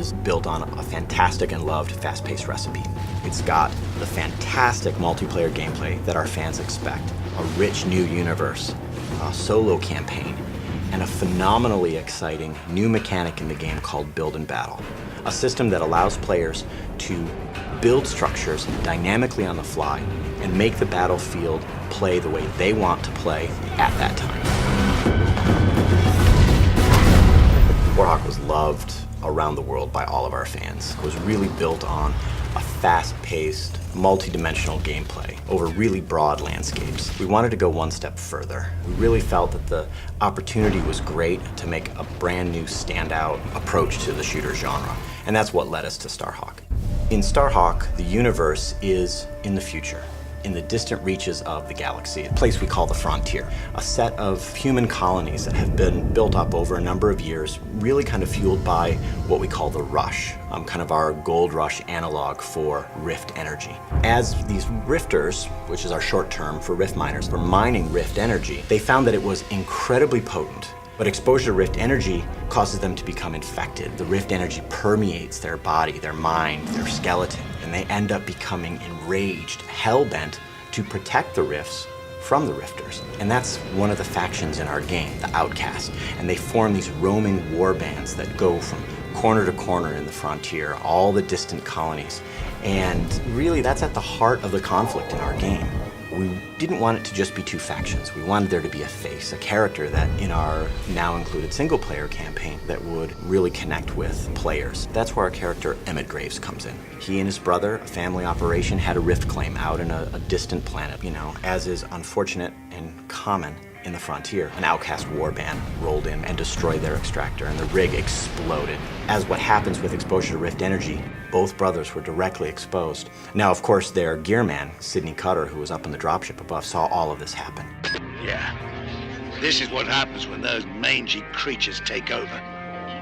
is built on a fantastic and loved fast-paced recipe. It's got the fantastic multiplayer gameplay that our fans expect, a rich new universe, a solo campaign, and a phenomenally exciting new mechanic in the game called Build and Battle, a system that allows players to build structures dynamically on the fly and make the battlefield play the way they want to play at that time. Warhawk was loved around the world by all of our fans. It was really built on a fast-paced, multi-dimensional gameplay over really broad landscapes. We wanted to go one step further. We really felt that the opportunity was great to make a brand new standout approach to the shooter genre, and that's what led us to Starhawk. In Starhawk, the universe is in the future, in the distant reaches of the galaxy, a place we call the Frontier, a set of human colonies that have been built up over a number of years, really kind of fueled by what we call the Rush, kind of our gold rush analog for rift energy. As these rifters, which is our short term for rift miners, were mining rift energy, they found that it was incredibly potent. But exposure to rift energy causes them to become infected. The rift energy permeates their body, their mind, their skeleton, and they end up becoming enraged, hell-bent to protect the rifts from the rifters. And that's one of the factions in our game, the Outcast. And they form these roaming war bands that go from corner to corner in the Frontier, all the distant colonies. And really, that's at the heart of the conflict in our game. We didn't want it to just be two factions. We wanted there to be a face, a character that in our now included single player campaign that would really connect with players. That's where our character Emmett Graves comes in. He and his brother, a family operation, had a rift claim out in a distant planet. You know, as is unfortunate and common in the Frontier, an outcast warband rolled in and destroyed their extractor, and the rig exploded. As what happens with exposure to rift energy, both brothers were directly exposed. Now, of course, their gearman, Sidney Cutter, who was up in the dropship above, saw all of this happen. Yeah, this is what happens when those mangy creatures take over.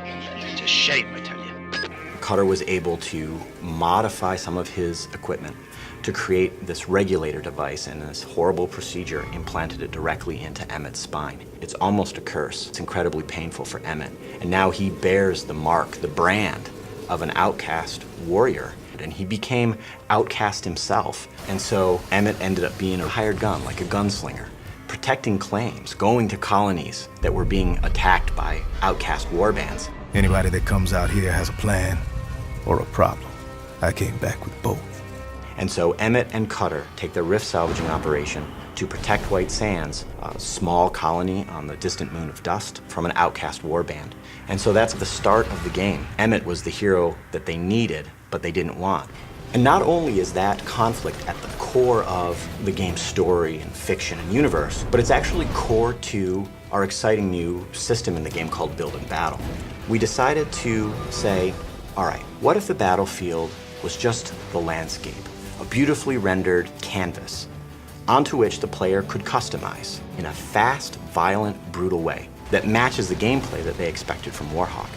It's a shame, I tell you. Cutter was able to modify some of his equipment to create this regulator device, and this horrible procedure implanted it directly into Emmett's spine. It's almost a curse. It's incredibly painful for Emmett. And now he bears the mark, the brand of an outcast warrior. And he became outcast himself. And so Emmett ended up being a hired gun, like a gunslinger, protecting claims, going to colonies that were being attacked by outcast warbands. Anybody that comes out here has a plan or a problem. I came back with both. And so Emmett and Cutter take their rift salvaging operation to protect White Sands, a small colony on the distant moon of Dust, from an outcast warband. And so that's the start of the game. Emmett was the hero that they needed, but they didn't want. And not only is that conflict at the core of the game's story and fiction and universe, but it's actually core to our exciting new system in the game called Build and Battle. We decided to say, all right, what if the battlefield was just the landscape? A beautifully rendered canvas onto which the player could customize in a fast, violent, brutal way that matches the gameplay that they expected from Warhawk.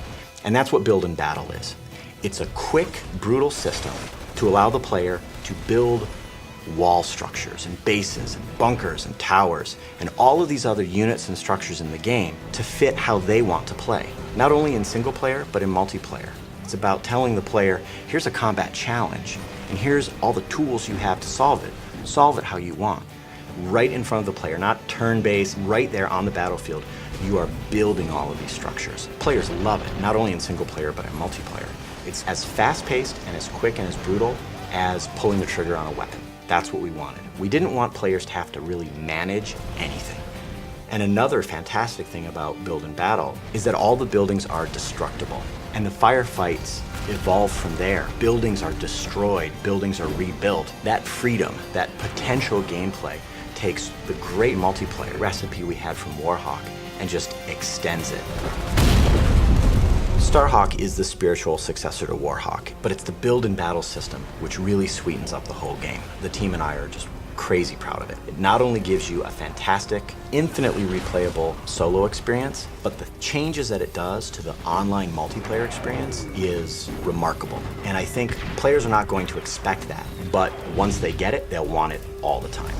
And that's what Build and Battle is. It's a quick, brutal system to allow the player to build wall structures and bases and bunkers and towers and all of these other units and structures in the game to fit how they want to play, not only in single player, but in multiplayer. It's about telling the player, here's a combat challenge, and here's all the tools you have to solve it. Solve it how you want. Right in front of the player, not turn-based, right there on the battlefield. You are building all of these structures. Players love it, not only in single player, but in multiplayer. It's as fast-paced and as quick and as brutal as pulling the trigger on a weapon. That's what we wanted. We didn't want players to have to really manage anything. And another fantastic thing about Build and Battle is that all the buildings are destructible, and the firefights evolve from there. Buildings are destroyed, buildings are rebuilt. That freedom, that potential gameplay takes the great multiplayer recipe we had from Warhawk and just extends it. Starhawk is the spiritual successor to Warhawk, but it's the Build and Battle system which really sweetens up the whole game. The team and I are just crazy proud of it. It not only gives you a fantastic, infinitely replayable solo experience, but the changes that it does to the online multiplayer experience is remarkable. And I think players are not going to expect that, but once they get it, they'll want it all the time.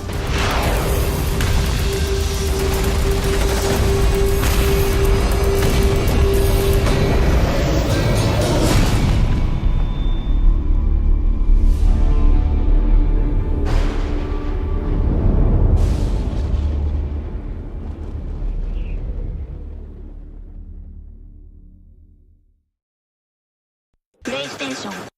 凶。